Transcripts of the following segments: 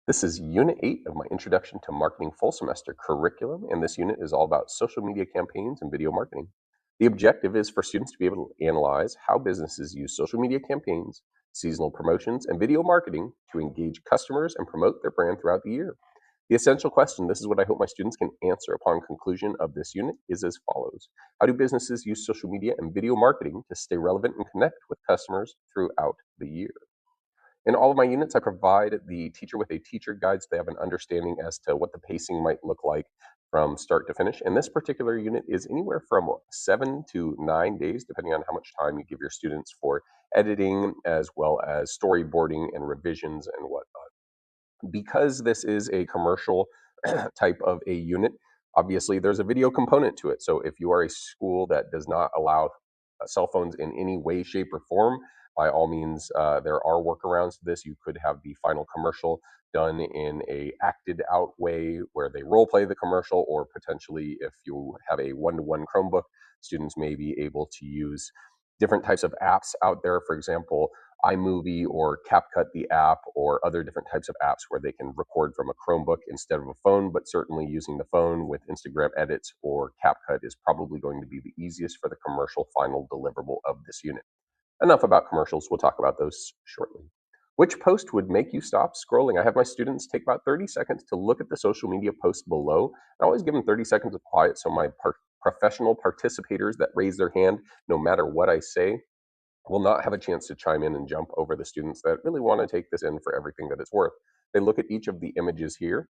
This is Unit 8 of my Introduction to Marketing Full Semester curriculum, and this unit is all about social media campaigns and video marketing. The objective is for students to be able to analyze how businesses use social media campaigns, seasonal promotions, and video marketing to engage customers and promote their brand throughout the year. The essential question, this is what I hope my students can answer upon conclusion of this unit, is as follows. How do businesses use social media and video marketing to stay relevant and connect with customers throughout the year? In all of my units, I provide the teacher with a teacher guide so they have an understanding as to what the pacing might look like from start to finish. And this particular unit is anywhere from 7 to 9 days, depending on how much time you give your students for editing, as well as storyboarding and revisions and whatnot. Because this is a commercial type of a unit, obviously there's a video component to it. So if you are a school that does not allow cell phones in any way, shape, or form, by all means, there are workarounds to this. You could have the final commercial done in a acted out way where they role play the commercial, or potentially if you have a one-to-one Chromebook, students may be able to use different types of apps out there. For example, iMovie or CapCut, the app, or other different types of apps where they can record from a Chromebook instead of a phone, but certainly using the phone with Instagram edits or CapCut is probably going to be the easiest for the commercial final deliverable of this unit. Enough about commercials, we'll talk about those shortly. Which post would make you stop scrolling? I have my students take about 30 seconds to look at the social media post below. I always give them 30 seconds of quiet so my professional participators that raise their hand, no matter what I say, will not have a chance to chime in and jump over the students that really want to take this in for everything that it's worth. They look at each of the images here,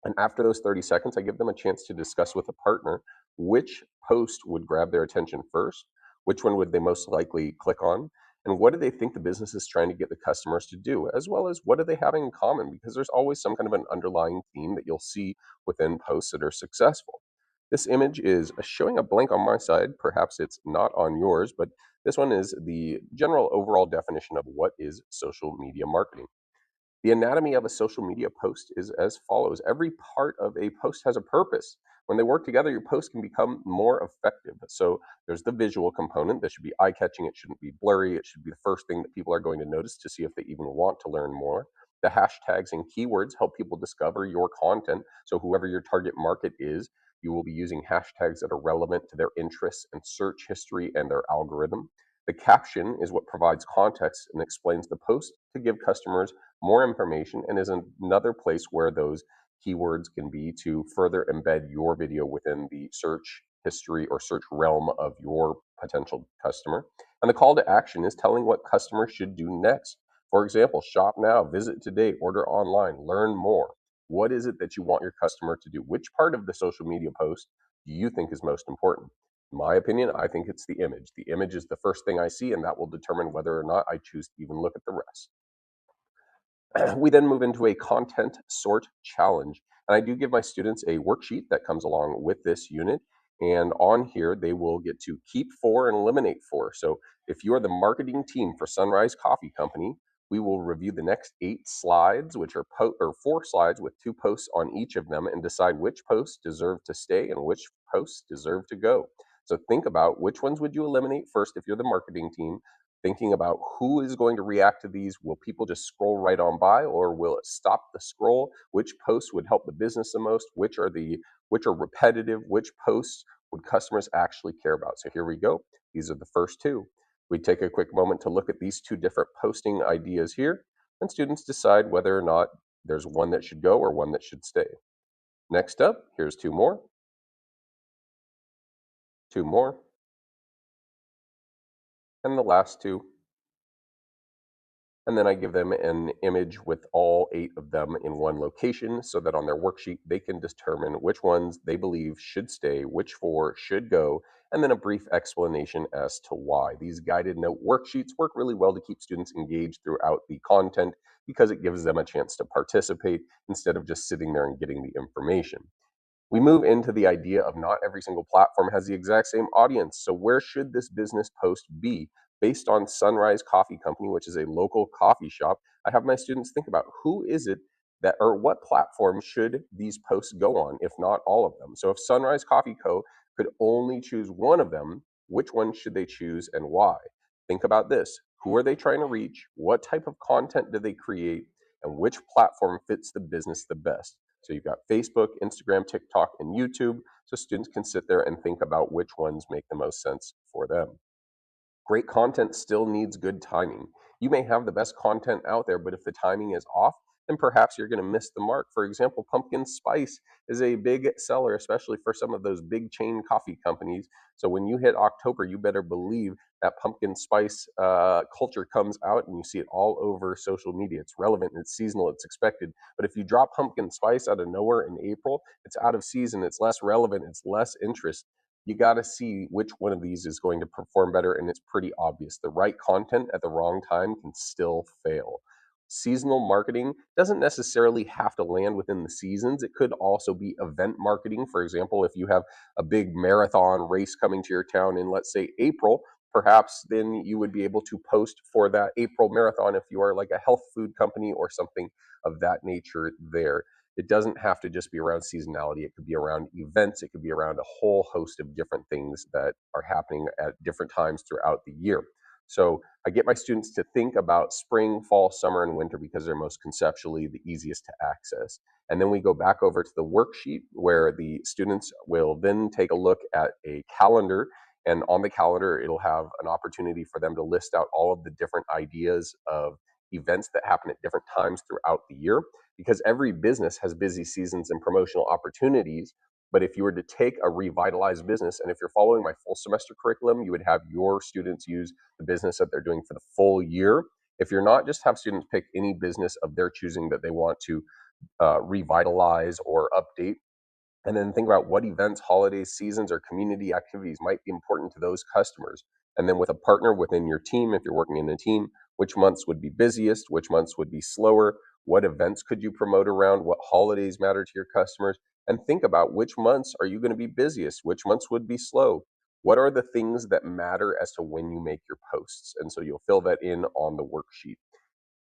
and after those 30 seconds, I give them a chance to discuss with a partner which post would grab their attention first, which one would they most likely click on, and what do they think the business is trying to get the customers to do, as well as what are they having in common, because there's always some kind of an underlying theme that you'll see within posts that are successful. This image is showing a blank on my side. Perhaps it's not on yours, but this one is the general overall definition of what is social media marketing. The anatomy of a social media post is as follows. Every part of a post has a purpose. When they work together, your post can become more effective. So there's the visual component that should be eye catching. It shouldn't be blurry. It should be the first thing that people are going to notice to see if they even want to learn more. The hashtags and keywords help people discover your content. So whoever your target market is, you will be using hashtags that are relevant to their interests and search history and their algorithm. The caption is what provides context and explains the post to give customers more information, and is another place where those keywords can be to further embed your video within the search history or search realm of your potential customer. And the call to action is telling what customers should do next. For example, shop now, visit today, order online, learn more. What is it that you want your customer to do? Which part of the social media post do you think is most important? In my opinion, I think it's the image. The image is the first thing I see, and that will determine whether or not I choose to even look at the rest. We then move into a content sort challenge. And I do give my students a worksheet that comes along with this unit. And on here, they will get to keep four and eliminate four. So if you are the marketing team for Sunrise Coffee Company, we will review the next 8 slides, which are or 4 slides with 2 posts on each of them, and decide which posts deserve to stay and which posts deserve to go. So think about which ones would you eliminate first if you're the marketing team, thinking about who is going to react to these. Will people just scroll right on by, or will it stop the scroll? Which posts would help the business the most? Which are repetitive? Which posts would customers actually care about? So here we go. These are the first two. We take a quick moment to look at these two different posting ideas here, and students decide whether or not there's one that should go or one that should stay. Next up, here's two more, and the last two. And then I give them an image with all 8 of them in one location so that on their worksheet they can determine which ones they believe should stay, which 4 should go, and then a brief explanation as to why. These guided note worksheets work really well to keep students engaged throughout the content because it gives them a chance to participate instead of just sitting there and getting the information. We move into the idea of not every single platform has the exact same audience. So where should this business post be? Based on Sunrise Coffee Company, which is a local coffee shop, I have my students think about who is it that, or what platform should these posts go on, if not all of them. So if Sunrise Coffee Co. could only choose one of them, which one should they choose and why? Think about this. Who are they trying to reach? What type of content do they create? and which platform fits the business the best. So you've got Facebook, Instagram, TikTok, and YouTube. So students can sit there and think about which ones make the most sense for them. Great content still needs good timing. You may have the best content out there, but if the timing is off, then perhaps you're going to miss the mark. For example, pumpkin spice is a big seller, especially for some of those big chain coffee companies. So when you hit October, you better believe that pumpkin spice culture comes out and you see it all over social media. It's relevant, it's seasonal, it's expected. But if you drop pumpkin spice out of nowhere in April, it's out of season, it's less relevant, it's less interest. You got to see which one of these is going to perform better, and it's pretty obvious. The right content at the wrong time can still fail. Seasonal marketing doesn't necessarily have to land within the seasons. It could also be event marketing. For example, if you have a big marathon race coming to your town in, let's say, April, perhaps then you would be able to post for that April marathon if you are like a health food company or something of that nature there. It doesn't have to just be around seasonality. It could be around events. It could be around a whole host of different things that are happening at different times throughout the year. So I get my students to think about spring, fall, summer, and winter because they're most conceptually the easiest to access. And then we go back over to the worksheet where the students will then take a look at a calendar. And on the calendar, it'll have an opportunity for them to list out all of the different ideas of events that happen at different times throughout the year, because every business has busy seasons and promotional opportunities. But if you were to take a revitalized business, and if you're following my full semester curriculum, you would have your students use the business that they're doing for the full year. If you're not, just have students pick any business of their choosing that they want to revitalize or update, and then think about what events, holidays, seasons, or community activities might be important to those customers. And then with a partner within your team, if you're working in a team, which months would be busiest, which months would be slower, what events could you promote around, what holidays matter to your customers, and think about which months are you going to be busiest, which months would be slow. What are the things that matter as to when you make your posts? And so you'll fill that in on the worksheet.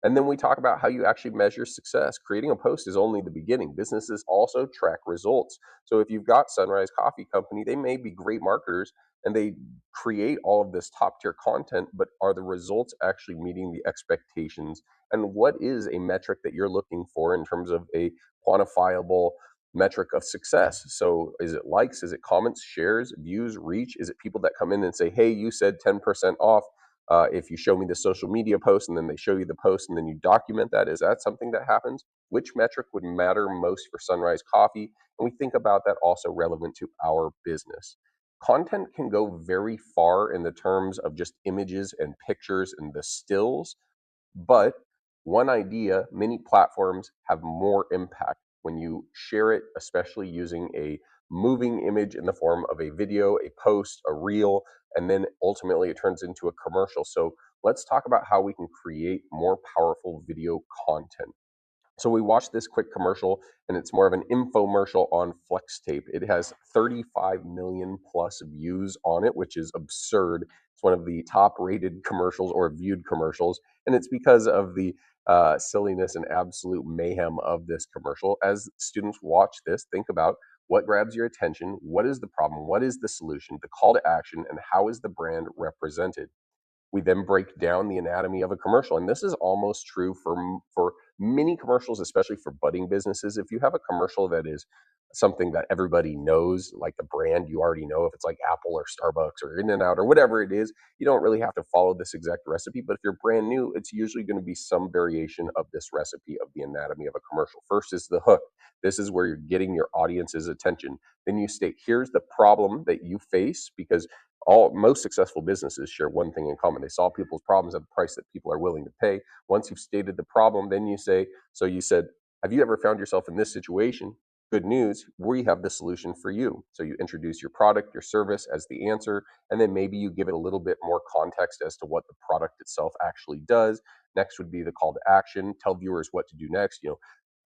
And then we talk about how you actually measure success. Creating a post is only the beginning. Businesses also track results. So if you've got Sunrise Coffee Company, they may be great marketers and they create all of this top tier content, but are the results actually meeting the expectations? And what is a metric that you're looking for in terms of a quantifiable metric of success? So is it likes, is it comments, shares, views, reach? Is it people that come in and say, hey, you said 10% off? If you show me the social media post and then they show you the post and then you document that, is that something that happens? Which metric would matter most for Sunrise Coffee? And we think about that also relevant to our business. Content can go very far in the terms of just images and pictures and the stills, but one idea, many platforms have more impact when you share it, especially using a moving image in the form of a video, a post, a reel, and then ultimately it turns into a commercial. So let's talk about how we can create more powerful video content. So we watched this quick commercial, and it's more of an infomercial on Flex Tape. It has 35 million plus views on it, which is absurd. It's one of the top rated commercials or viewed commercials, and it's because of the silliness and absolute mayhem of this commercial. As students watch this, think about what grabs your attention, what is the problem, what is the solution, the call to action, and how is the brand represented. We then break down the anatomy of a commercial, and this is almost true for many commercials, especially for budding businesses. If you have a commercial that is something that everybody knows, like the brand, you already know if it's like Apple or Starbucks or In and Out or whatever it is, you don't really have to follow this exact recipe. But if you're brand new, it's usually going to be some variation of this recipe of the anatomy of a commercial. First is the hook. This is where you're getting your audience's attention. Then you state, here's the problem that you face, because all most successful businesses share one thing in common. They solve people's problems at the price that people are willing to pay. Once you've stated the problem, then you say, so you said, have you ever found yourself in this situation? Good news, we have the solution for you. So you introduce your product, your service as the answer, and then maybe you give it a little bit more context as to what the product itself actually does. Next would be the call to action. Tell viewers what to do next.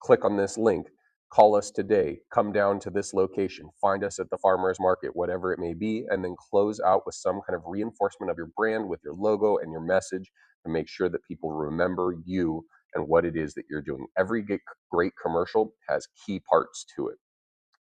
Click on this link, call us today, come down to this location, find us at the farmers market, whatever it may be, and then close out with some kind of reinforcement of your brand with your logo and your message to make sure that people remember you and what it is that you're doing. Every great commercial has key parts to it.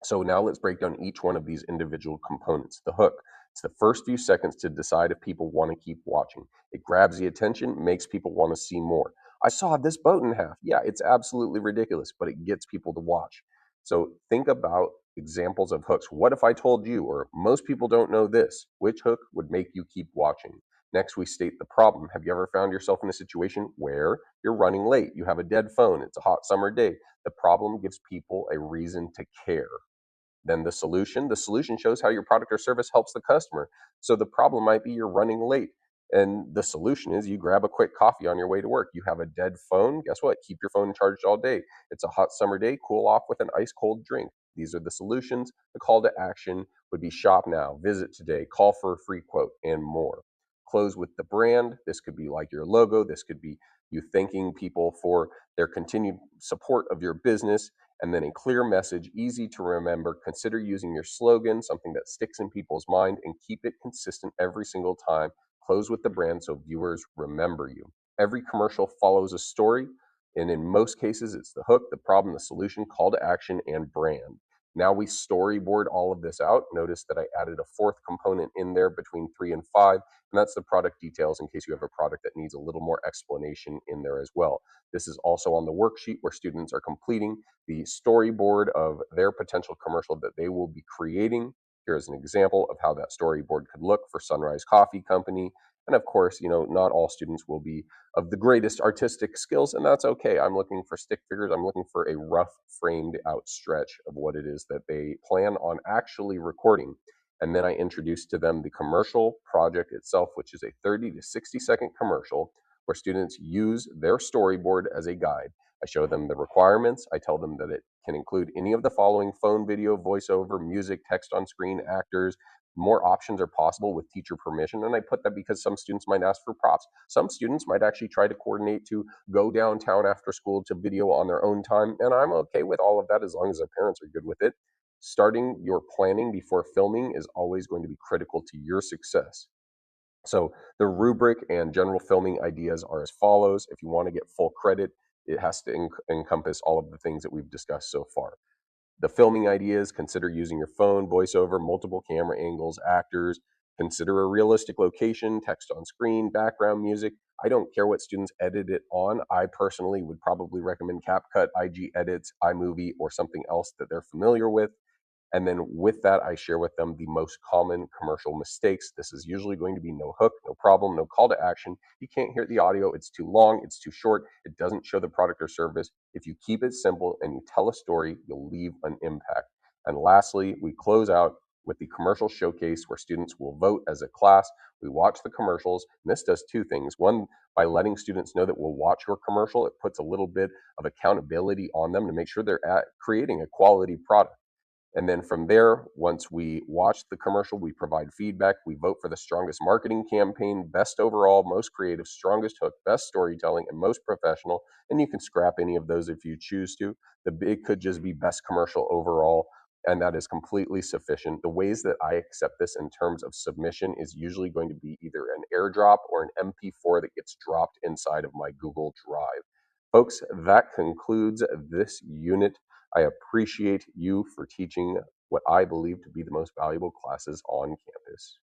So now let's break down each one of these individual components. The hook. It's the first few seconds to decide if people want to keep watching. It grabs the attention, makes people want to see more. I saw this boat in half. Yeah, it's absolutely ridiculous, but it gets people to watch. So think about examples of hooks. What if I told you, or most people don't know this? Which hook would make you keep watching? Next, we state the problem. Have you ever found yourself in a situation where you're running late? You have a dead phone. It's a hot summer day. The problem gives people a reason to care. Then the solution shows how your product or service helps the customer. So the problem might be you're running late. And the solution is you grab a quick coffee on your way to work. You have a dead phone. Guess what? Keep your phone charged all day. It's a hot summer day. Cool off with an ice cold drink. These are the solutions. The call to action would be shop now, visit today, call for a free quote, and more. Close with the brand. This could be like your logo. This could be you thanking people for their continued support of your business, and then a clear message, easy to remember. Consider using your slogan, something that sticks in people's mind, and keep it consistent every single time. Close with the brand so viewers remember you. Every commercial follows a story, and in most cases, it's the hook, the problem, the solution, call to action, and brand. Now we storyboard all of this out. Notice that I added a fourth component in there between 3 and 5, and that's the product details in case you have a product that needs a little more explanation in there as well. This is also on the worksheet where students are completing the storyboard of their potential commercial that they will be creating. Here's an example of how that storyboard could look for Sunrise Coffee Company. And of course, not all students will be of the greatest artistic skills, and that's okay. I'm looking for stick figures. I'm looking for a rough framed out stretch of what it is that they plan on actually recording. And then I introduce to them the commercial project itself, which is a 30 to 60-second commercial where students use their storyboard as a guide. I show them the requirements. I tell them that it can include any of the following: phone, video, voiceover, music, text on screen, actors. More options are possible with teacher permission. And I put that because some students might ask for props. Some students might actually try to coordinate to go downtown after school to video on their own time. And I'm okay with all of that as long as their parents are good with it. Starting your planning before filming is always going to be critical to your success. So the rubric and general filming ideas are as follows. If you want to get full credit, it has to encompass all of the things that we've discussed so far. The filming ideas: consider using your phone, voiceover, multiple camera angles, actors. Consider a realistic location, text on screen, background music. I don't care what students edit it on. I personally would probably recommend CapCut, IG Edits, iMovie, or something else that they're familiar with. And then with that, I share with them the most common commercial mistakes. This is usually going to be no hook, no problem, no call to action. You can't hear the audio. It's too long. It's too short. It doesn't show the product or service. If you keep it simple and you tell a story, you'll leave an impact. And lastly, we close out with the commercial showcase where students will vote as a class. We watch the commercials, and this does two things. One, by letting students know that we'll watch your commercial, it puts a little bit of accountability on them to make sure they're creating a quality product. And then from there, once we watch the commercial, we provide feedback. We vote for the strongest marketing campaign, best overall, most creative, strongest hook, best storytelling, and most professional. And you can scrap any of those if you choose to. It could just be best commercial overall, and that is completely sufficient. The ways that I accept this in terms of submission is usually going to be either an airdrop or an MP4 that gets dropped inside of my Google Drive. Folks, that concludes this unit. I appreciate you for teaching what I believe to be the most valuable classes on campus.